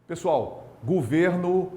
Pessoal, governo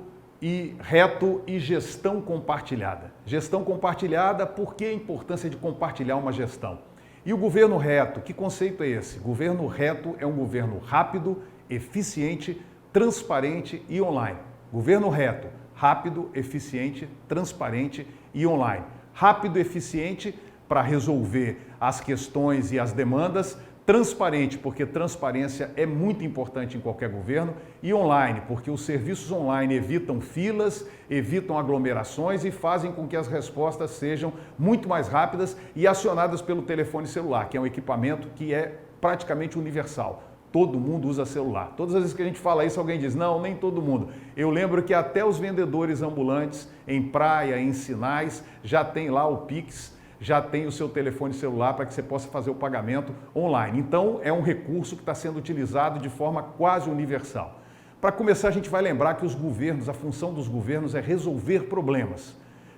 reto e gestão compartilhada. Gestão compartilhada, por que a importância de compartilhar uma gestão? E o governo reto, que conceito é esse? Governo reto é um governo rápido, eficiente, transparente e online. Governo reto, rápido, eficiente, transparente e online. Rápido e eficiente para resolver as questões e as demandas, transparente, porque transparência é muito importante em qualquer governo, e online, porque os serviços online evitam filas, evitam aglomerações e fazem com que as respostas sejam muito mais rápidas e acionadas pelo telefone celular, que é um equipamento que é praticamente universal. Todo mundo usa celular. Todas as vezes que a gente fala isso, alguém diz, não, nem todo mundo. Eu lembro que até os vendedores ambulantes em praia, em sinais, já tem lá o Pix, já tem o seu telefone celular para que você possa fazer o pagamento online. Então, é um recurso que está sendo utilizado de forma quase universal. Para começar, a gente vai lembrar que os governos, a função dos governos é resolver problemas.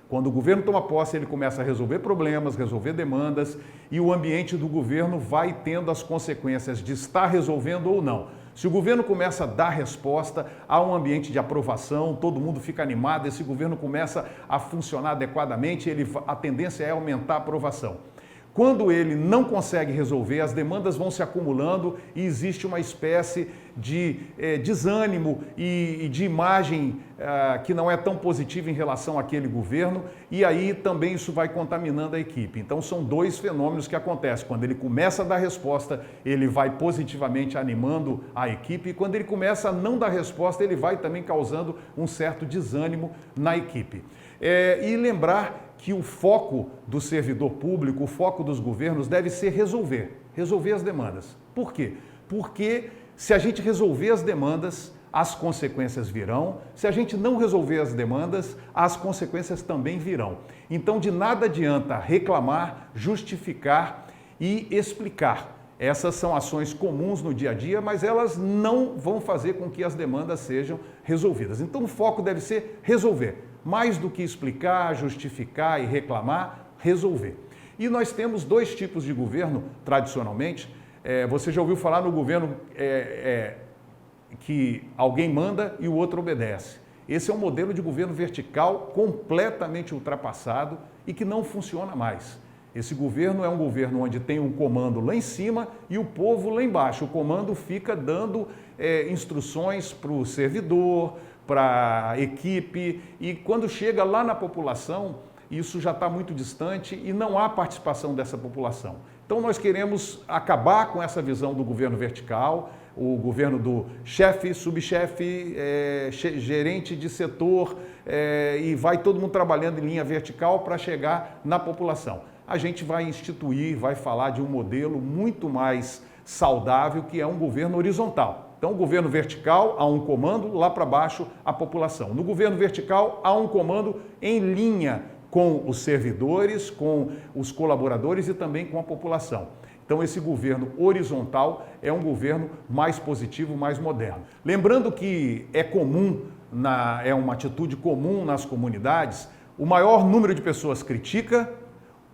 Quando o governo toma posse, ele começa a resolver problemas, resolver demandas, e o ambiente do governo vai tendo as consequências de estar resolvendo ou não. Se o governo começa a dar resposta, há um ambiente de aprovação, todo mundo fica animado, esse governo começa a funcionar adequadamente, a tendência é aumentar a aprovação. Quando ele não consegue resolver, as demandas vão se acumulando e existe uma espécie de desânimo e de imagem que não é tão positiva em relação àquele governo, e aí também isso vai contaminando a equipe. Então são dois fenômenos que acontecem. Quando ele começa a dar resposta, ele vai positivamente animando a equipe, e quando ele começa a não dar resposta, ele vai também causando um certo desânimo na equipe. E lembrar que o foco do servidor público, o foco dos governos deve ser resolver as demandas. Por quê? Porque se a gente resolver as demandas, as consequências virão. Se a gente não resolver as demandas, as consequências também virão. Então, de nada adianta reclamar, justificar e explicar. Essas são ações comuns no dia a dia, mas elas não vão fazer com que as demandas sejam resolvidas. Então, o foco deve ser resolver. Mais do que explicar, justificar e reclamar, resolver. E nós temos dois tipos de governo, tradicionalmente. Você já ouviu falar no governo que alguém manda e o outro obedece. Esse é um modelo de governo vertical completamente ultrapassado e que não funciona mais. Esse governo é um governo onde tem um comando lá em cima e o povo lá embaixo. O comando fica dando instruções para o servidor, para a equipe, e quando chega lá na população, isso já está muito distante e não há participação dessa população. Então nós queremos acabar com essa visão do governo vertical, o governo do chefe, subchefe, gerente de setor, e vai todo mundo trabalhando em linha vertical para chegar na população. A gente vai instituir, vai falar de um modelo muito mais saudável, que é um governo horizontal. Então, o governo vertical, há um comando, lá para baixo, a população. No governo vertical, há um comando em linha com os servidores, com os colaboradores e também com a população. Então, esse governo horizontal é um governo mais positivo, mais moderno. Lembrando que é comum, é uma atitude comum nas comunidades, o maior número de pessoas critica,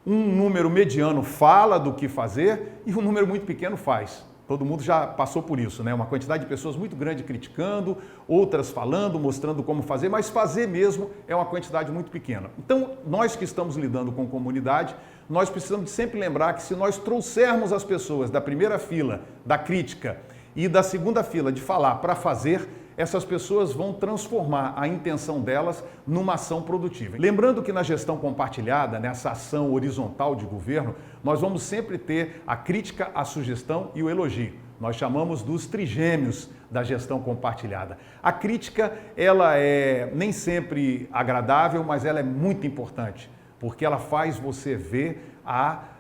um número mediano fala do que fazer e um número muito pequeno faz. Todo mundo já passou por isso, né? Uma quantidade de pessoas muito grande criticando, outras falando, mostrando como fazer, mas fazer mesmo é uma quantidade muito pequena. Então, nós que estamos lidando com comunidade, nós precisamos de sempre lembrar que se nós trouxermos as pessoas da primeira fila da crítica e da segunda fila de falar para fazer, essas pessoas vão transformar a intenção delas numa ação produtiva. Lembrando que na gestão compartilhada, nessa ação horizontal de governo, nós vamos sempre ter a crítica, a sugestão e o elogio. Nós chamamos dos trigêmeos da gestão compartilhada. A crítica, ela é nem sempre agradável, mas ela é muito importante, porque ela faz você ver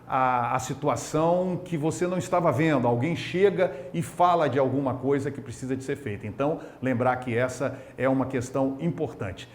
a situação que você não estava vendo. Alguém chega e fala de alguma coisa que precisa de ser feita. Então, lembrar que essa é uma questão importante.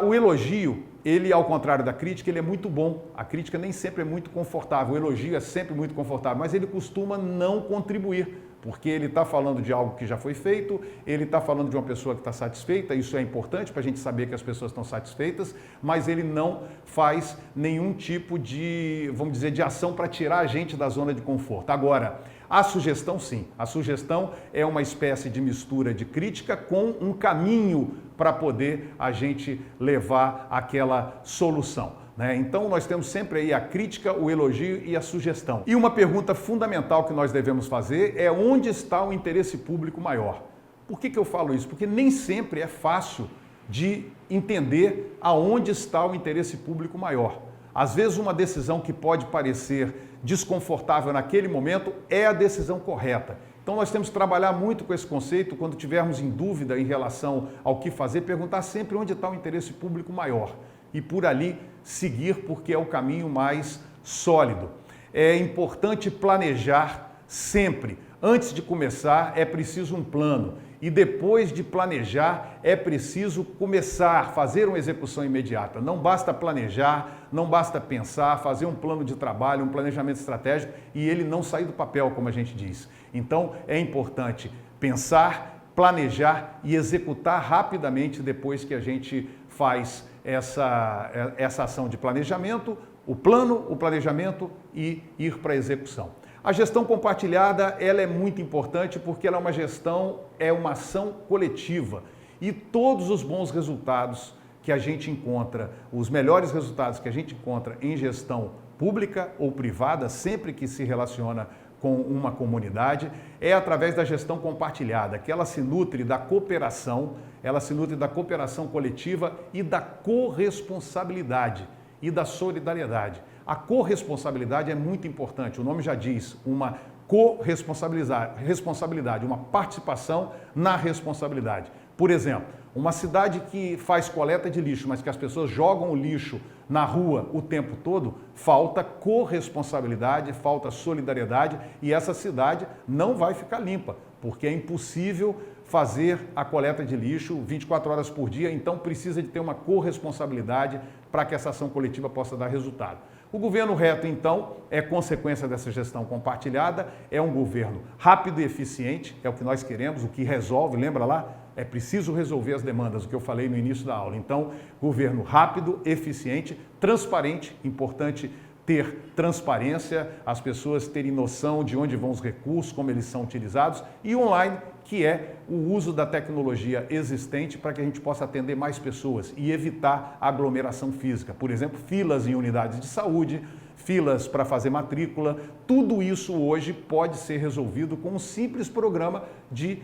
O elogio, ele, ao contrário da crítica, ele é muito bom. A crítica nem sempre é muito confortável, o elogio é sempre muito confortável, mas ele costuma não contribuir porque ele está falando de algo que já foi feito, ele está falando de uma pessoa que está satisfeita, isso é importante para a gente saber que as pessoas estão satisfeitas, mas ele não faz nenhum tipo de, vamos dizer, de ação para tirar a gente da zona de conforto. Agora, a sugestão sim, a sugestão é uma espécie de mistura de crítica com um caminho para poder a gente levar aquela solução. Então, nós temos sempre aí a crítica, o elogio e a sugestão. E uma pergunta fundamental que nós devemos fazer é onde está o interesse público maior? Por que eu falo isso? Porque nem sempre é fácil de entender aonde está o interesse público maior. Às vezes, uma decisão que pode parecer desconfortável naquele momento é a decisão correta. Então, nós temos que trabalhar muito com esse conceito, quando tivermos em dúvida em relação ao que fazer, perguntar sempre onde está o interesse público maior. E por ali seguir, porque é o caminho mais sólido. É importante planejar sempre. Antes de começar, é preciso um plano. E depois de planejar, é preciso começar, fazer uma execução imediata. Não basta planejar, não basta pensar, fazer um plano de trabalho, um planejamento estratégico e ele não sair do papel, como a gente diz. Então, é importante pensar, planejar e executar rapidamente depois que a gente faz essa ação de planejamento, o plano, o planejamento e ir para a execução. A gestão compartilhada, ela é muito importante porque ela é uma gestão, é uma ação coletiva e todos os bons resultados que a gente encontra, os melhores resultados que a gente encontra em gestão pública ou privada, sempre que se relaciona com uma comunidade, é através da gestão compartilhada, que ela se nutre da cooperação, ela se nutre da cooperação coletiva e da corresponsabilidade e da solidariedade. A corresponsabilidade é muito importante, o nome já diz, uma corresponsabilidade, uma participação na responsabilidade. Por exemplo, uma cidade que faz coleta de lixo, mas que as pessoas jogam o lixo na rua o tempo todo, falta corresponsabilidade, falta solidariedade e essa cidade não vai ficar limpa, porque é impossível fazer a coleta de lixo 24 horas por dia, então precisa de ter uma corresponsabilidade para que essa ação coletiva possa dar resultado. O governo reto, então, é consequência dessa gestão compartilhada, é um governo rápido e eficiente, é o que nós queremos, o que resolve, lembra lá? É preciso resolver as demandas, o que eu falei no início da aula. Então, governo rápido, eficiente, transparente, importante ter transparência, as pessoas terem noção de onde vão os recursos, como eles são utilizados, e online, que é o uso da tecnologia existente para que a gente possa atender mais pessoas e evitar aglomeração física. Por exemplo, filas em unidades de saúde, filas para fazer matrícula, tudo isso hoje pode ser resolvido com um simples programa de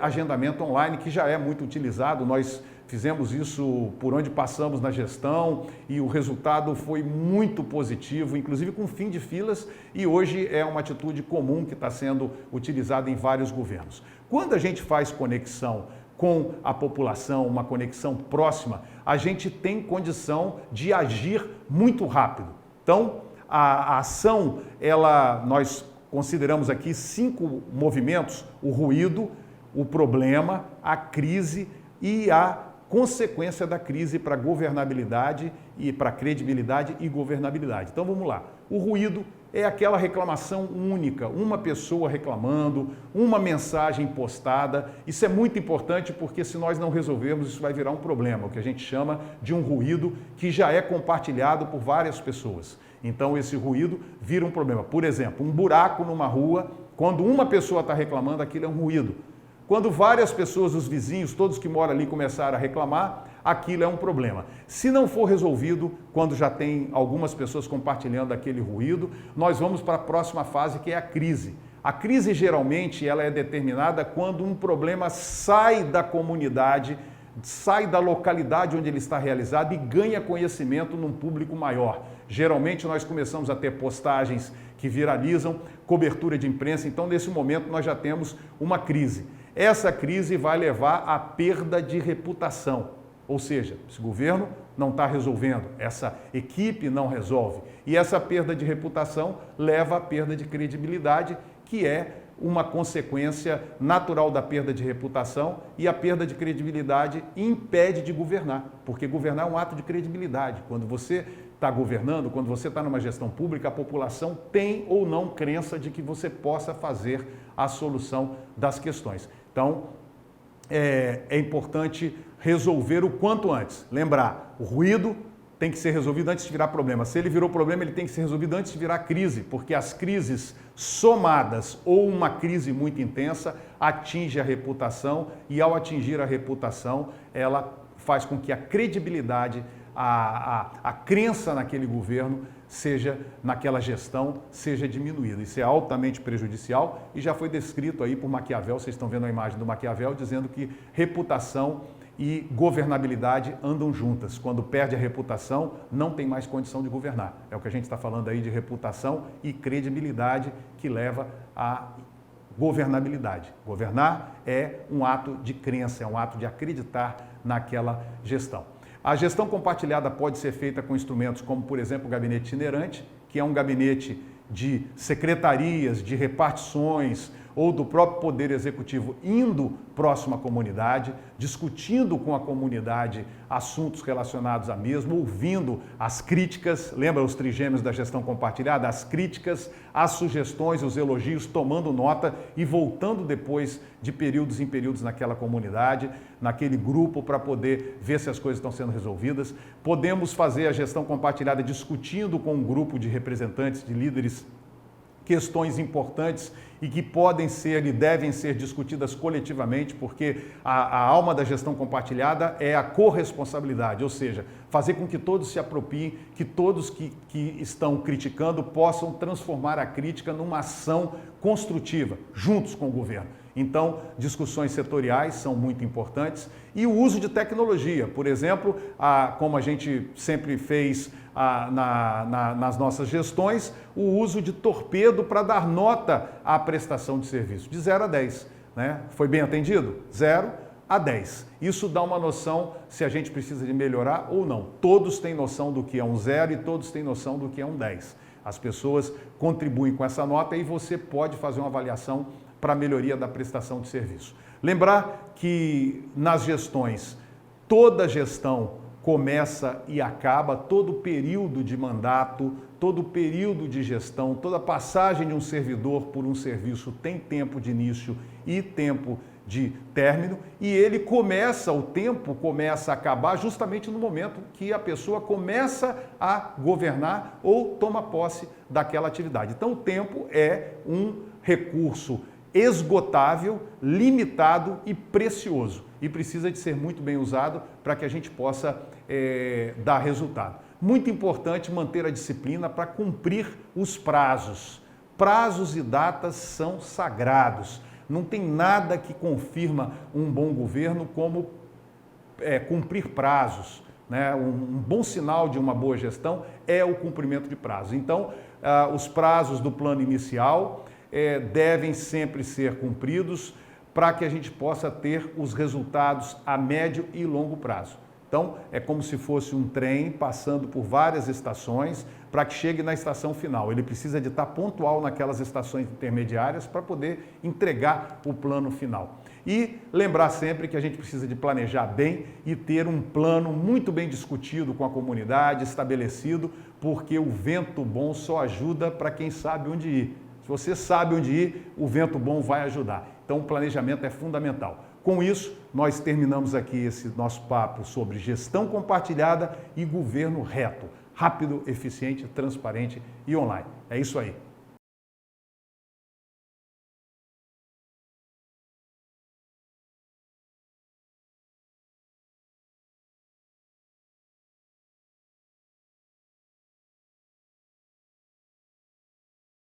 agendamento online, que já é muito utilizado. Nós fizemos isso por onde passamos na gestão e o resultado foi muito positivo, inclusive com fim de filas, e hoje é uma atitude comum que está sendo utilizada em vários governos. Quando a gente faz conexão com a população, uma conexão próxima, a gente tem condição de agir muito rápido. Então, a ação, nós consideramos aqui 5 movimentos: o ruído, o problema, a crise e a consequência da crise para governabilidade e para credibilidade e governabilidade. Então vamos lá. O ruído é aquela reclamação única, uma pessoa reclamando, uma mensagem postada. Isso é muito importante porque se nós não resolvermos, isso vai virar um problema, o que a gente chama de um ruído que já é compartilhado por várias pessoas. Então esse ruído vira um problema. Por exemplo, um buraco numa rua, quando uma pessoa está reclamando, aquilo é um ruído. Quando várias pessoas, os vizinhos, todos que moram ali começaram a reclamar, aquilo é um problema. Se não for resolvido, quando já tem algumas pessoas compartilhando aquele ruído, nós vamos para a próxima fase, que é a crise. A crise, geralmente, ela é determinada quando um problema sai da comunidade, sai da localidade onde ele está realizado e ganha conhecimento num público maior. Geralmente, nós começamos a ter postagens que viralizam, cobertura de imprensa, então, nesse momento, nós já temos uma crise. Essa crise vai levar à perda de reputação, ou seja, esse governo não está resolvendo, essa equipe não resolve. E essa perda de reputação leva à perda de credibilidade, que é uma consequência natural da perda de reputação, e a perda de credibilidade impede de governar, porque governar é um ato de credibilidade. Quando você está governando, quando você está numa gestão pública, a população tem ou não crença de que você possa fazer a solução das questões. Então, é importante resolver o quanto antes. Lembrar, o ruído tem que ser resolvido antes de virar problema. Se ele virou problema, ele tem que ser resolvido antes de virar crise, porque as crises somadas ou uma crise muito intensa atinge a reputação, e ao atingir a reputação, ela faz com que a credibilidade, a crença naquele governo, seja naquela gestão, seja diminuída. Isso é altamente prejudicial e já foi descrito aí por Maquiavel. Vocês estão vendo a imagem do Maquiavel dizendo que reputação e governabilidade andam juntas. Quando perde a reputação, não tem mais condição de governar. É o que a gente está falando aí de reputação e credibilidade, que leva à governabilidade. Governar é um ato de crença, é um ato de acreditar naquela gestão. A gestão compartilhada pode ser feita com instrumentos como, por exemplo, o gabinete itinerante, que é um gabinete de secretarias, de repartições ou do próprio Poder Executivo indo próximo à comunidade, discutindo com a comunidade assuntos relacionados à mesma, ouvindo as críticas, lembra os trigêmeos da gestão compartilhada? As críticas, as sugestões, os elogios, tomando nota e voltando depois de períodos em períodos naquela comunidade, naquele grupo, para poder ver se as coisas estão sendo resolvidas. Podemos fazer a gestão compartilhada discutindo com um grupo de representantes, de líderes, questões importantes e que podem ser e devem ser discutidas coletivamente, porque a alma da gestão compartilhada é a corresponsabilidade, ou seja, fazer com que todos se apropriem, que todos que estão criticando possam transformar a crítica numa ação construtiva, juntos com o governo. Então, discussões setoriais são muito importantes, e o uso de tecnologia, por exemplo, como a gente sempre fez nas nossas gestões, o uso de torpedo para dar nota à prestação de serviço, de 0 a 10. Né? Foi bem atendido? 0 a 10. Isso dá uma noção se a gente precisa de melhorar ou não. Todos têm noção do que é um 0 e todos têm noção do que é um 10. As pessoas contribuem com essa nota e você pode fazer uma avaliação para a melhoria da prestação de serviço. Lembrar que nas gestões, toda gestão começa e acaba, todo período de mandato, todo período de gestão, toda passagem de um servidor por um serviço tem tempo de início e tempo de término, e o tempo começa a acabar justamente no momento que a pessoa começa a governar ou toma posse daquela atividade. Então o tempo é um recurso esgotável, limitado e precioso, e precisa de ser muito bem usado para que a gente possa dar resultado. Muito importante manter a disciplina para cumprir os prazos. Prazos e datas são sagrados. Não tem nada que confirma um bom governo como cumprir prazos. Né? Um bom sinal de uma boa gestão é o cumprimento de prazos. Então, os prazos do plano inicial devem sempre ser cumpridos para que a gente possa ter os resultados a médio e longo prazo. Então, é como se fosse um trem passando por várias estações para que chegue na estação final. Ele precisa de estar pontual naquelas estações intermediárias para poder entregar o plano final. E lembrar sempre que a gente precisa de planejar bem e ter um plano muito bem discutido com a comunidade, estabelecido, porque o vento bom só ajuda para quem sabe onde ir. Se você sabe onde ir, o vento bom vai ajudar. Então, o planejamento é fundamental. Com isso, nós terminamos aqui esse nosso papo sobre gestão compartilhada e governo reto, rápido, eficiente, transparente e online. É isso aí.